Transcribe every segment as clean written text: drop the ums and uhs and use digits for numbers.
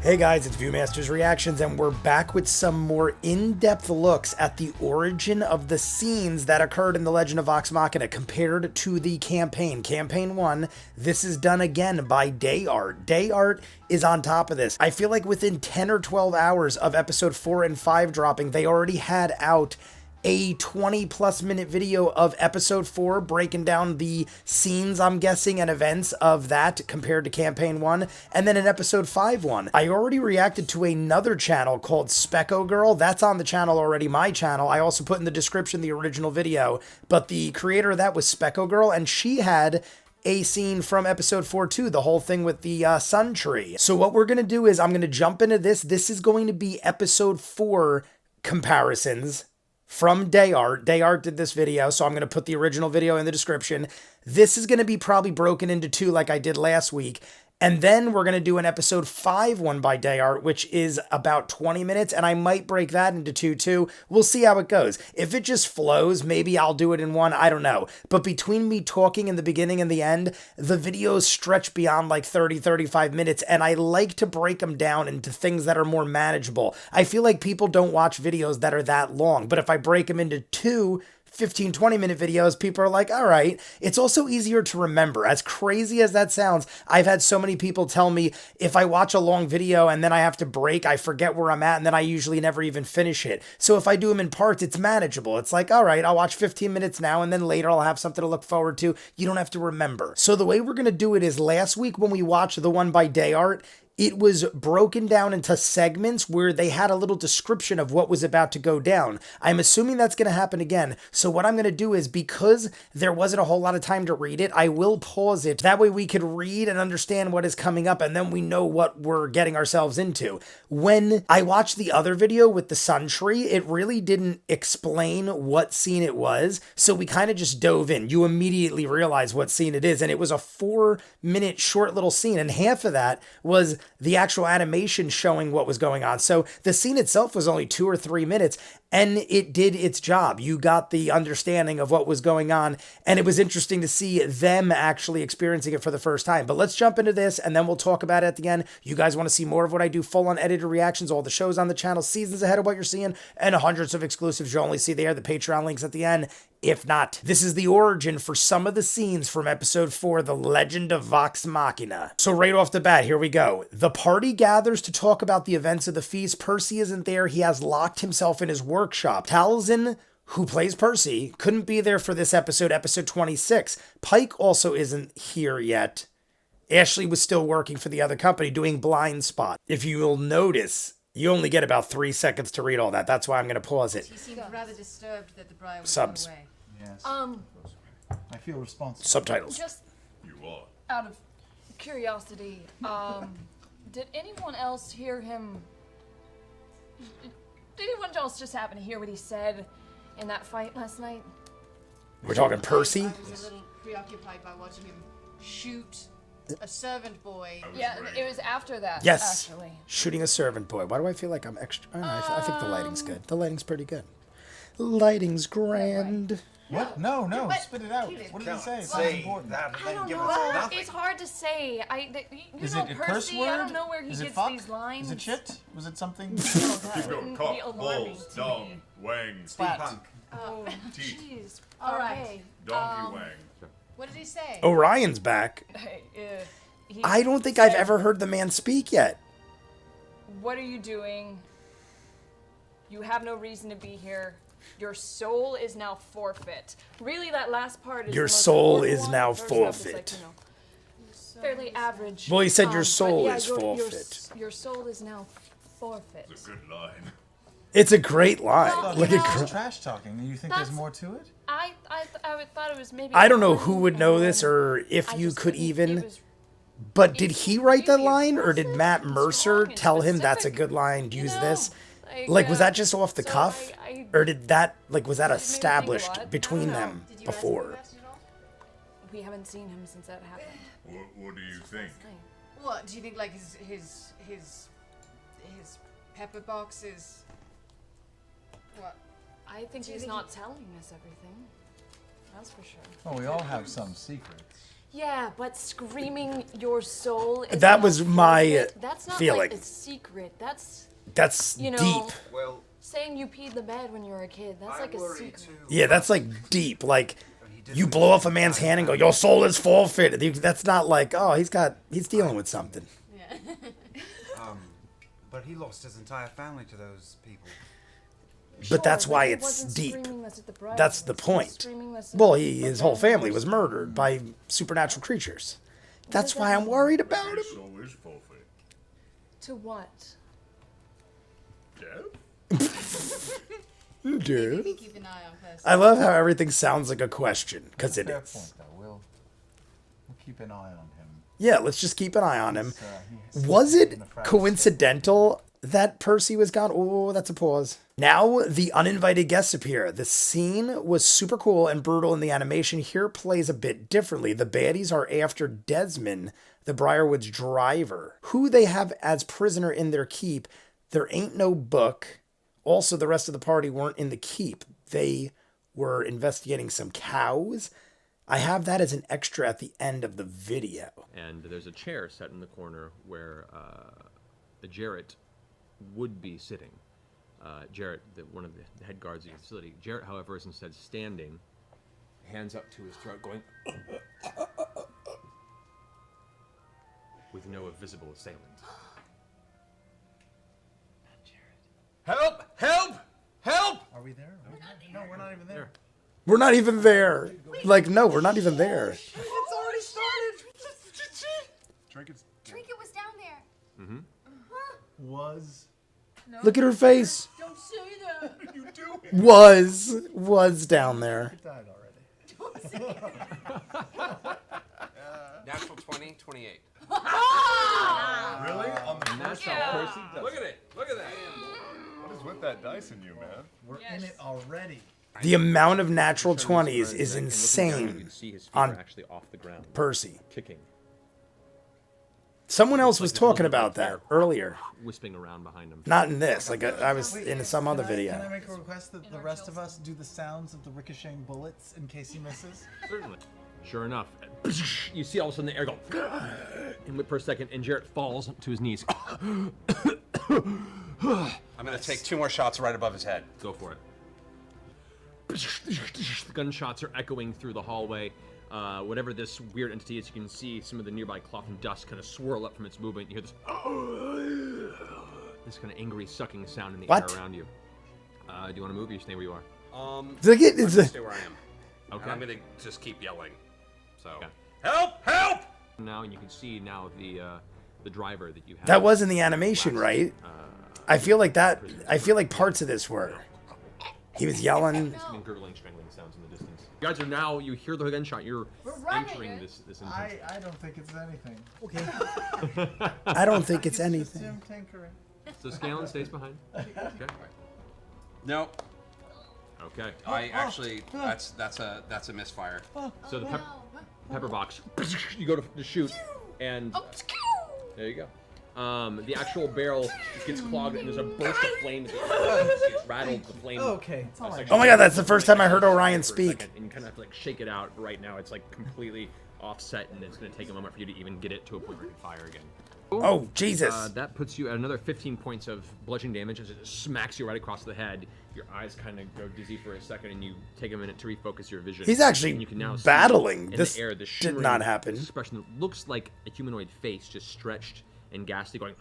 Hey guys, it's ViewMasters Reactions, and we're back with some more in-depth looks at the origin of the scenes that occurred in The Legend of Vox Machina compared to the campaign. Campaign 1, this is done again by Day Art. Day Art is on top of this. I feel like within 10 or 12 hours of episode 4 and 5 dropping, they already had out a 20+ minute video of episode 4 breaking down the scenes, I'm guessing, and events of that compared to campaign 1, and then in episode 5 one. I already reacted to another channel called Specco Girl. That's on the channel already, my channel. I also put in the description the original video, but the creator of that was Specco Girl, and she had a scene from episode 4 too, the whole thing with the sun tree. So what we're gonna do is I'm gonna jump into this. This is going to be episode 4 comparisons from Day Art. Day Art did this video, so I'm going to put the original video in the description. This is going to be probably broken into 2 like I did last week. And then we're going to do an episode 5 one by Day Art, which is about 20 minutes, and I might break that into 2 too. We'll see how it goes. If it just flows, maybe I'll do it in 1, I don't know. But between me talking in the beginning and the end, the videos stretch beyond like 30-35 minutes, and I like to break them down into things that are more manageable. I feel like people don't watch videos that are that long, but if I break them into 2 15-20 minute videos, people are like, all right. It's also easier to remember. As crazy as that sounds, I've had so many people tell me if I watch a long video and then I have to break, I forget where I'm at, and then I usually never even finish it. So if I do them in parts, it's manageable. It's like, all right, I'll watch 15 minutes now, and then later I'll have something to look forward to. You don't have to remember. So the way we're going to do it is last week when we watched the one by Day Art, it was broken down into segments where they had a little description of what was about to go down. I'm assuming that's going to happen again. So what I'm going to do is, because there wasn't a whole lot of time to read it, I will pause it. That way we could read and understand what is coming up, and then we know what we're getting ourselves into. When I watched the other video with the sun tree, it really didn't explain what scene it was. So we kind of just dove in. You immediately realize what scene it is. And it was a 4-minute short little scene. And half of that was the actual animation showing what was going on. So the scene itself was only 2 or 3 minutes, and it did its job. You got the understanding of what was going on, and it was interesting to see them actually experiencing it for the first time. But let's jump into this, and then we'll talk about it at the end. You guys want to see more of what I do, full-on edited reactions, all the shows on the channel, seasons ahead of what you're seeing, and hundreds of exclusives you'll only see there, the Patreon links at the end. If not, this is the origin for some of the scenes from episode 4, The Legend of Vox Machina. So right off the bat, here we go. The party gathers to talk about the events of the feast. Percy isn't there. He has locked himself in his workshop. Tal'dorei, who plays Percy, couldn't be there for this episode, episode 26. Pike also isn't here yet. Ashley was still working for the other company doing Blind Spot. If you will notice, you only get about 3 seconds to read all that. That's why I'm going to pause it. He seemed rather disturbed that the bride was Subs. away. Yes. I feel responsible. Subtitles. Just You are. out of curiosity, did anyone else hear him? Did anyone else just happen to hear what he said in that fight last night? We're talking Percy? I was a little preoccupied by watching him shoot a servant boy. Yeah, it was after that. Yes. Actually. Shooting a servant boy. Why do I feel like I'm extra? I don't know, I think the lighting's good. The lighting's pretty good. Lighting's grand. What? No, But- spit it out. What did he say? It's not important. That and I then don't give know. us nothing. It's hard to say. You Is know it a Percy. curse word? I don't know where he Is it gets fuck? these lines. Is it shit? Was it something? Oh, that Keep wouldn't going. be Cock, alarming balls, to dong, me. wang, Splat. punk, Oh, teeth, jeez. All right. Okay. donkey wang. What did he say? Orion's back. Hey, he I don't think I've said, ever heard the man speak yet. What are you doing? You have no reason to be here. Your soul is now forfeit. Really, that last part is Your the most soul important is one. now The first stuff is, forfeit. like, you know, fairly average. Well, he said your but soul yeah, is your forfeit. Your soul is now forfeit. It's a good line. It's a great line. Well, Look you at know- It's trash talking. You think there's That's- more to it? I thought it was maybe. I don't know fun, who would and know then this or if I you just could didn't- even. it was But did he write that really line, or did impressive Matt and Mercer strong and tell him that's a specific, good line? you Use know, this. Like, was that just off the so cuff, I or did that was that It made me think a established lot. I between don't know. them Did you ask him before? about it at all? We haven't seen him since that happened. What do you think? What do you think? Like his pepper box is what? I think Do you he's think not telling us everything. That's for sure. Oh, we all have some secrets. Yeah, but screaming your soul is That not was my forfeit. That's not feeling. like a secret. That's That's deep. Well, saying you peed the bed when you were a kid. That's like a secret. Yeah, that's like deep. Like, you blow off a man's hand and go, your soul is forfeit. That's not like, oh, he's dealing with something. but he lost his entire family to those people. But that's Sure, why he it's wasn't deep. screaming this at the bride. That's the He was point. screaming this at Well, the his whole bride. family was murdered by supernatural creatures. That's why I'm worried about him. His soul is forfeit. To what? Death? Dude. Keep an eye on first. I love how everything sounds like a question, because it Fair is. point, though. We'll keep an eye on him. Yeah, let's just keep an eye on him. He's Was in it the front coincidental that Percy was gone? Oh, that's a pause. Now the uninvited guests appear. The scene was super cool and brutal, and the animation here plays a bit differently. The baddies are after Desmond, the Briarwood's driver, who they have as prisoner in their keep. There ain't no book. Also, the rest of the party weren't in the keep. They were investigating some cows. I have that as an extra at the end of the video. And there's a chair set in the corner where Jarrett would be sitting. Jarrett, one of the head guards of the facility. Jarrett, however, is instead standing, hands up to his throat, going with no visible assailant. Help! Help! Help! Are we there? No, we're not even there. We're not even there. Like, no, we're not even there. It's already started. Trinket was down there. Was. Look at her face. Don't say that. You do. Was down there. Died already. Natural 20, 28. Really? On the And that's first how Percy does Look at it. Look at that. What is with that dice in you, man? We're in it already. The amount of natural Turns around 20s his is neck, and looking down, you insane can see his feet on are actually off the ground, Percy. kicking, Someone else was Like this little talking bit about right that there. earlier. wisping around behind him. Not in this. Like, I was in some other Can I video. make a request that the rest of us do the sounds of the ricocheting bullets in case he misses? Certainly. Sure enough, you see all of a sudden the air go, and whip for a second, and Jarrett falls to his knees. I'm gonna take 2 more shots right above his head. Go for it. The gunshots are echoing through the hallway. Whatever this weird entity is, you can see some of the nearby cloth and dust kind of swirl up from its movement. You hear this kind of angry sucking sound in the What? air around you. Do you want to move or you stay where you are? Look at I'm it's gonna a, stay where I am. Okay. And I'm gonna just keep yelling. So. Okay. Help! Help! Now, and you can see now the driver that you have. that was in the animation, right? I feel like parts of this were. He was yelling. And gurgling, strangling sounds in the distance. You guys are now, you hear the gunshot, you're entering this intense. I don't think it's anything. Okay. I don't think it's Just anything. him tinkering. So Scanlan stays behind. Okay. No. Okay. I actually, that's a misfire. So the pepper box, you go to shoot, and there you go. The actual barrel gets clogged, and there's a burst of flame that gets rattled. The flame. Okay. It's all right. Oh my god, that's the first time I heard Orion for a speak. second, and you kind of have to like shake it out. Right now, it's like completely offset, and it's going to take a moment for you to even get it to a point where you can fire again. Oh, Jesus. That puts you at another 15 points of bludgeoning damage as it smacks you right across the head. Your eyes kind of go dizzy for a second, and you take a minute to refocus your vision. He's actually And you can now see battling. in This the air, the did shimmering not happen. expression that looks like a humanoid face just stretched and ghastly going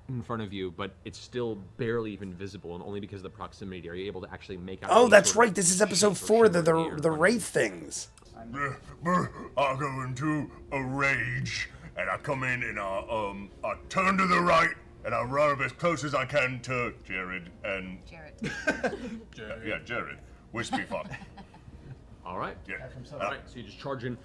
in front of you, but it's still barely even visible, and only because of the proximity are you able to actually make out. Oh, any that's sort of right. This is episode shape or 4, shimmer in air in the front of Wraith you. things. I go into a rage, and I come in and I turn to the right, and I run up as close as I can to Jared and Jarrett. Jared. Wispy fuck. All right. Yeah. All right. So you just charge in.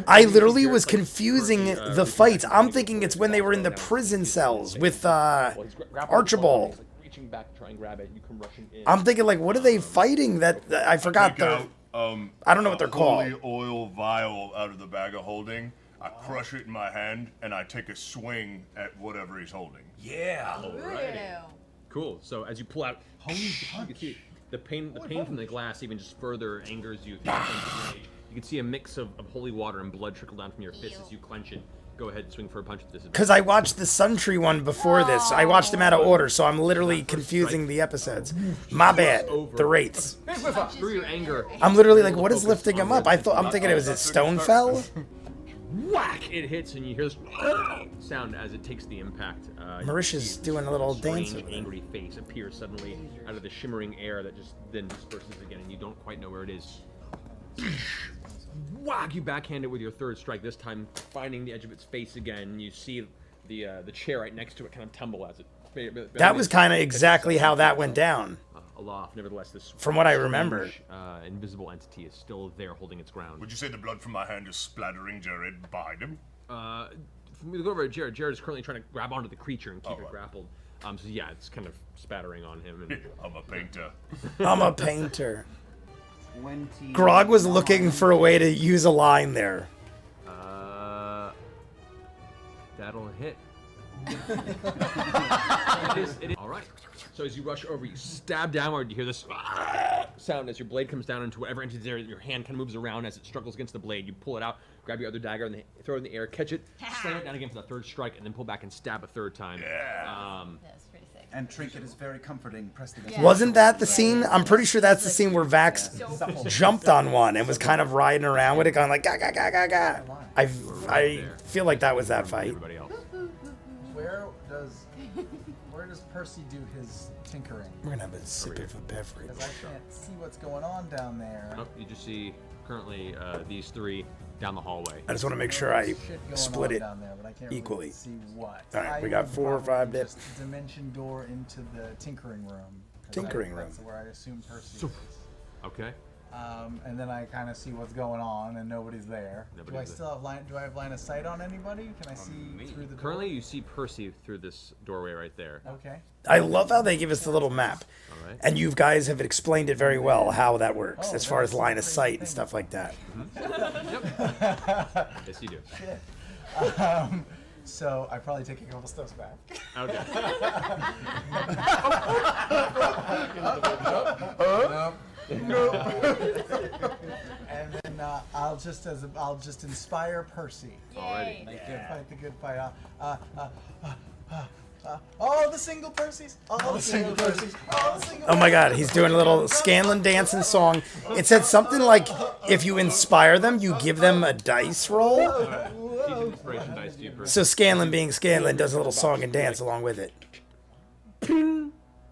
I literally was confusing the fights. I'm thinking it's when they were in the prison cells with Archibald. He's like reaching back to try and grab it. You come rushing in. I'm thinking, like, what are they fighting? That I forgot Take the. out, I don't know what they're holy called. oil vial out of the bag of holding. I crush it in my hand, and I take a swing at whatever he's holding. Yeah. Cool. So as you pull out, you can see the pain from the glass even just further angers you. You can see a mix of holy water and blood trickle down from your fist as you clench it. Go ahead and swing for a punch at this. Because I watched the Sun Tree one before this. I watched them out of order, so I'm literally confusing the episodes. My bad. The Wraiths. Through your anger, I'm literally like, what is lifting him up? I'm thinking it was his Stonefell. whack! It hits, and you hear this sound as it takes the impact. Marisha's doing a little dance strange, over there. angry face appears suddenly out of the shimmering air that just then disperses again, and you don't quite know where it is. Whack! You backhand it with your third strike. This time, finding the edge of its face again. You see the chair right next to it kind of tumble as it. That was kind of exactly how that went down. Aloft. Nevertheless, this from what I remember, invisible entity is still there, holding its ground. Would you say the blood from my hand is splattering Jared behind him? We go over to Jared. Jared is currently trying to grab onto the creature and keep it grappled. So yeah, it's kind of spattering on him. And I'm a painter. I'm a painter. Grog was looking for a way to use a line there. That'll hit. It is. All right. So as you rush over, you stab downward. You hear this sound as your blade comes down into whatever entity there. Your hand kind of moves around as it struggles against the blade. You pull it out, grab your other dagger, and throw it in the air, catch it, slam it down again for the third strike, and then pull back and stab a third time. Yeah. That's pretty sick. And Trinket is very comforting. Pressed against Yeah. Wasn't that the scene? I'm pretty sure that's the scene where Vax jumped on one and was kind of riding around with it, going like ga ga ga ga ga. I feel like that was that fight. Everybody else. Where does Percy do his tinkering? We're gonna have a sip of a beverage. Because I can't see what's going on down there. Nope, you just see currently these three down the hallway. I just want to make sure I Shit going split on it down there, but I can't equally. Really see what. All right, we I got would 4 or 5 probably bits. just dimension door into the tinkering room. 'Cause Tinkering That's room. where I assume Percy is. Okay. And then I kind of see what's going on, and nobody's there. Nobody's Do I have line of sight on anybody? Can I see through the door? Currently, you see Percy through this doorway right there. Okay. I love how they give us the little map. All right. And you guys have explained it very well how that works, Oh, as far as that's line of the sight and thing. stuff like that. Yes, you do. Shit. So I probably take a couple steps back. Okay. And then I'll just inspire Percy. Alrighty. Fight the good fight. Oh, the single Percys. Oh, the single Percys. Oh, the single. Oh my god, he's doing a little Scanlan dancing song. It said something like, if you inspire them, you give them a dice roll. He's an inspiration dice to you, Percy. So Scanlan being Scanlan does a little song and dance along with it.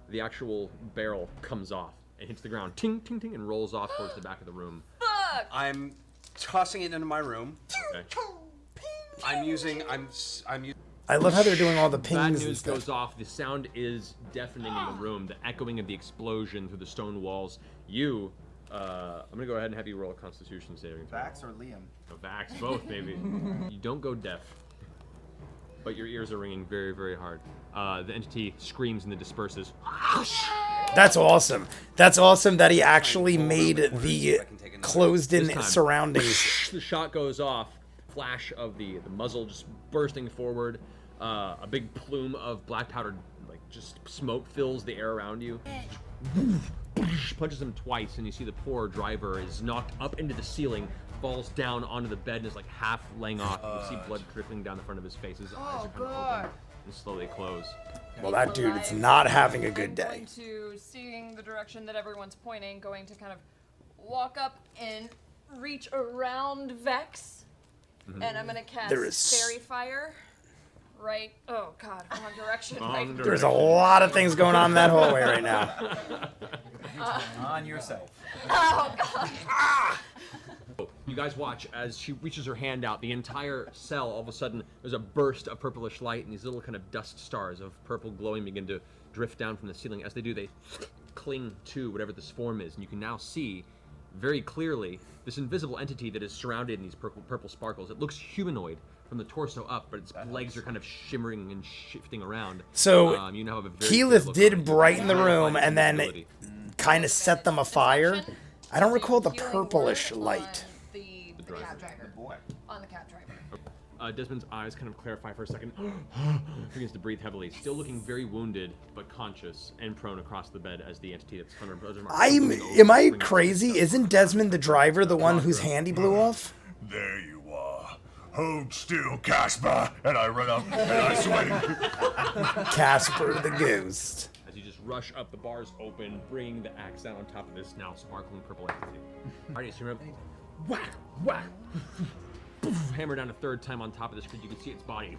The actual barrel comes off and hits the ground, ting, ting, ting, and rolls off towards the back of the room. I'm tossing it into my room. Okay. I'm using. I love how they're doing all the Bad pings and news stuff. goes off. The sound is deafening in the room. The echoing of the explosion through the stone walls. You, I'm gonna go ahead and have you roll a Constitution saving throw. Vax or Liam? Vax, both maybe. You don't go deaf, but your ears are ringing very, very hard. The entity screams and then disperses. That's awesome. That's awesome that he actually made the closed-in This time. surroundings. The shot goes off. Flash of the muzzle just bursting forward. A big plume of black powder, like just smoke, fills the air around you. Punches him twice, and you see the poor driver is knocked up into the ceiling, falls down onto the bed, and is like half laying off. You see blood trickling down the front of his face. His eyes are kind of open and slowly close. Well, that dude is not having a good I'm day. going to, seeing the direction that everyone's pointing, going to kind of walk up and reach around Vex. And I'm going to cast There is- Fairy Fire. Right. Oh, God. Wrong direction. Right. There's a lot of things going on in that hallway right now. On yourself. Oh, God. You guys watch as she reaches her hand out. The entire cell, all of a sudden, there's a burst of purplish light, and these little kind of dust stars of purple glowing begin to drift down from the ceiling. As they do, they cling to whatever this form is, and you can now see very clearly this invisible entity that is surrounded in these purple sparkles. It looks humanoid from the torso up, but its legs are kind of shimmering and shifting around. So, you now have a very Keyleth clear look did on it. brighten the room and then Ability. kind of set them afire. I don't recall the Healing purplish word light. On the driver. cab driver. Boy. On the cab driver. Desmond's eyes kind of clarify for a second. Begins to breathe heavily, still looking very wounded, but conscious and prone across the bed as the entity that's under. Am I crazy? Isn't Desmond the driver the one whose hand he blew off? There you are. Hold still, Casper. And I run up and I swing. Casper the ghost. As you just rush up, the bars open, bringing the axe down on top of this now sparkling purple entity. Alright, so you're whack, whack. Hammer down a third time on top of this creature. You can see its body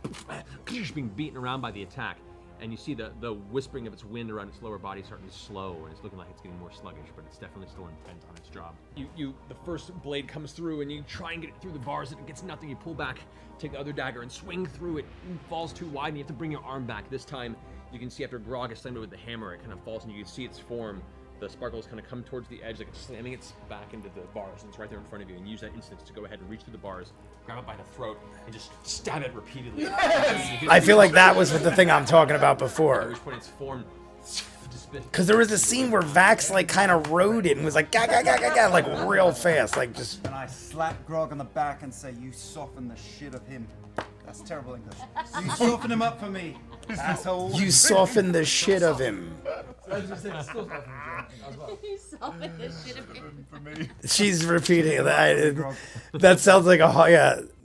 being beaten around by the attack, and you see the whispering of its wind around its lower body starting to slow, and it's looking like it's getting more sluggish, but it's definitely still intent on its job. The first blade comes through, and you try and get it through the bars, and it gets nothing. You pull back, take the other dagger, and swing through it. It falls too wide, and you have to bring your arm back. This time, you can see after Grog has slammed it with the hammer, it kind of falls, and you can see its form. The sparkles kind of come towards the edge, like it's slamming its back into the bars, and it's right there in front of you. And you use that instant to go ahead and reach through the bars, grab it by the throat, and just stab it repeatedly. Yes! I feel like that was the thing I'm talking about before. At which point its form. Because there was a scene where Vax like kind of rode it and was like ga ga ga ga ga like real fast, like just. And I slap Grog on the back and say, "You soften the shit of him." That's terrible English. You soften him up for me, asshole. You soften the shit of him. You soften the shit of him. For me. She's repeating that. That sounds like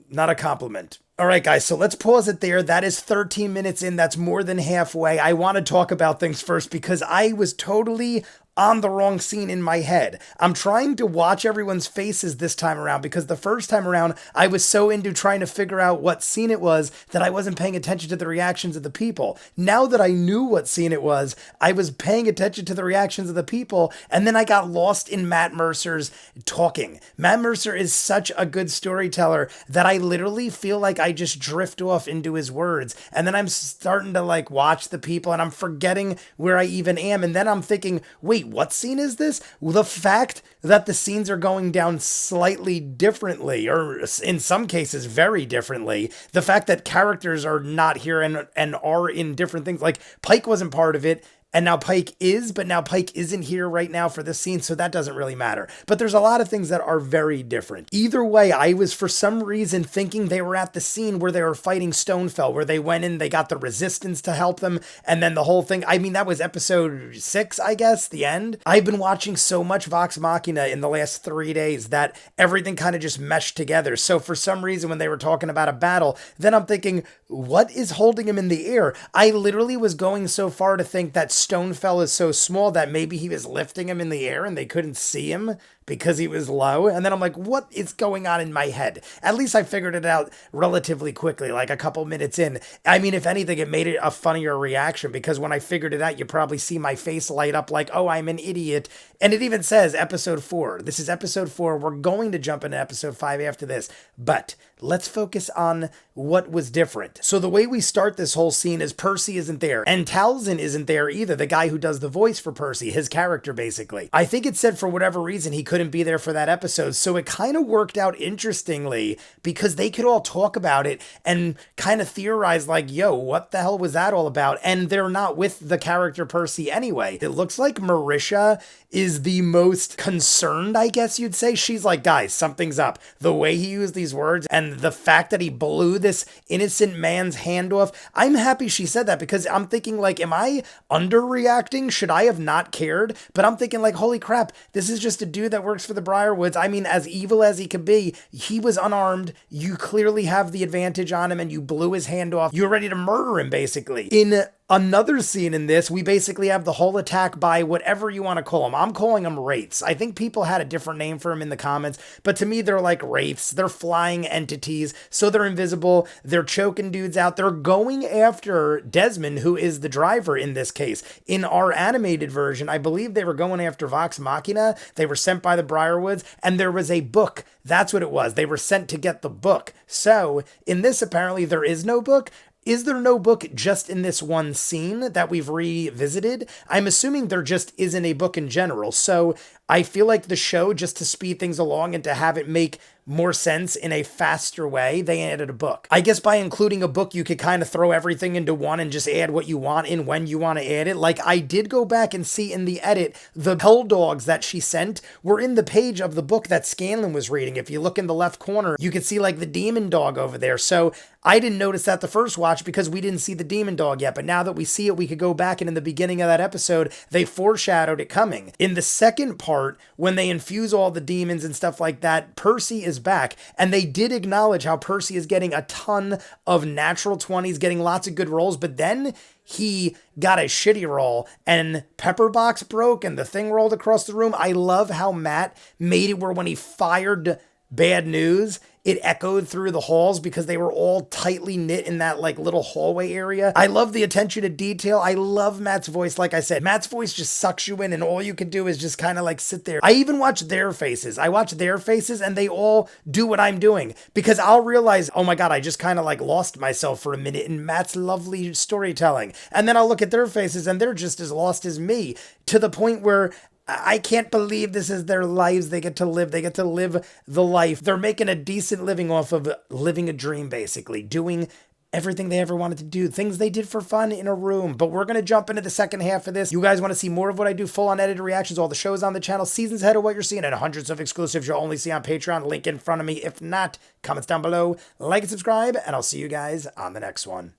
not a compliment. All right, guys, so let's pause it there. That is 13 minutes in. That's more than halfway. I want to talk about things first because I was totally on the wrong scene in my head. I'm trying to watch everyone's faces this time around because the first time around, I was so into trying to figure out what scene it was that I wasn't paying attention to the reactions of the people. Now that I knew what scene it was, I was paying attention to the reactions of the people, and then I got lost in Matt Mercer's talking. Matt Mercer is such a good storyteller that I literally feel like I just drift off into his words, and then I'm starting to like watch the people, and I'm forgetting where I even am, and then I'm thinking, wait, what scene is this? The fact that the scenes are going down slightly differently, or in some cases very differently, the fact that characters are not here and are in different things, like Pike wasn't part of it, and now Pike is, but now Pike isn't here right now for this scene, so that doesn't really matter. But there's a lot of things that are very different. Either way, I was for some reason thinking they were at the scene where they were fighting Stonefell, where they went in, they got the resistance to help them, and then the whole thing, I mean, that was episode 6, I guess, the end. I've been watching so much Vox Machina in the last 3 days that everything kind of just meshed together. So for some reason, when they were talking about a battle, then I'm thinking, what is holding him in the air? I literally was going so far to think that Stonefell is so small that maybe he was lifting him in the air and they couldn't see him because he was low. And then I'm like, what is going on in my head? At least I figured it out relatively quickly, like a couple minutes in. I mean, if anything, it made it a funnier reaction because when I figured it out, you probably see my face light up like, oh, I'm an idiot. And it even says episode 4. This is episode 4. We're going to jump into episode 5 after this, but let's focus on what was different. So the way we start this whole scene is Percy isn't there, and Talzin isn't there either, the guy who does the voice for Percy, his character basically. I think it said for whatever reason he couldn't be there for that episode, so it kind of worked out interestingly because they could all talk about it and kind of theorize like, yo, what the hell was that all about? And they're not with the character Percy anyway. It looks like Marisha is the most concerned, I guess you'd say. She's like, guys, something's up. The way he used these words and the fact that he blew this innocent man's hand off. I'm happy she said that because I'm thinking like, am I underreacting? Should I have not cared? But I'm thinking like, holy crap, this is just a dude that works for the Briarwoods. I mean, as evil as he could be, he was unarmed. You clearly have the advantage on him and you blew his hand off. You're ready to murder him basically. In another scene in this, we basically have the whole attack by whatever you want to call them. I'm calling them wraiths. I think people had a different name for them in the comments, but to me, they're like wraiths. They're flying entities, so they're invisible. They're choking dudes out. They're going after Desmond, who is the driver in this case. In our animated version, I believe they were going after Vox Machina. They were sent by the Briarwoods, and there was a book. That's what it was. They were sent to get the book. So in this, apparently, there is no book. Is there no book just in this one scene that we've revisited? I'm assuming there just isn't a book in general. So I feel like the show, just to speed things along and to have it make more sense in a faster way, they added a book. I guess by including a book, you could kind of throw everything into one and just add what you want in when you want to add it. Like I did go back and see in the edit, the hell dogs that she sent were in the page of the book that Scanlan was reading. If you look in the left corner, you can see like the demon dog over there. So I didn't notice that the first watch because we didn't see the demon dog yet, but now that we see it, we could go back, and in the beginning of that episode, they foreshadowed it coming. In the second part, when they infuse all the demons and stuff like that, Percy is back, and they did acknowledge how Percy is getting a ton of natural 20s, getting lots of good rolls, but then he got a shitty roll and Pepperbox broke and the thing rolled across the room. I love how Matt made it where when he fired Bad News, it echoed through the halls because they were all tightly knit in that like little hallway area. I love the attention to detail. I love Matt's voice. Like I said, Matt's voice just sucks you in, and all you can do is just kind of like sit there. I even watch their faces. I watch their faces and they all do what I'm doing, because I'll realize, oh my God, I just kind of like lost myself for a minute in Matt's lovely storytelling. And then I'll look at their faces and they're just as lost as me, to the point where I can't believe this is their lives they get to live. They get to live the life. They're making a decent living off of living a dream, basically, doing everything they ever wanted to do, things they did for fun in a room. But we're going to jump into the second half of this. You guys want to see more of what I do, full unedited reactions, all the shows on the channel, seasons ahead of what you're seeing, and hundreds of exclusives you'll only see on Patreon. Link in front of me. If not, comments down below, like and subscribe, and I'll see you guys on the next one.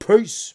Peace.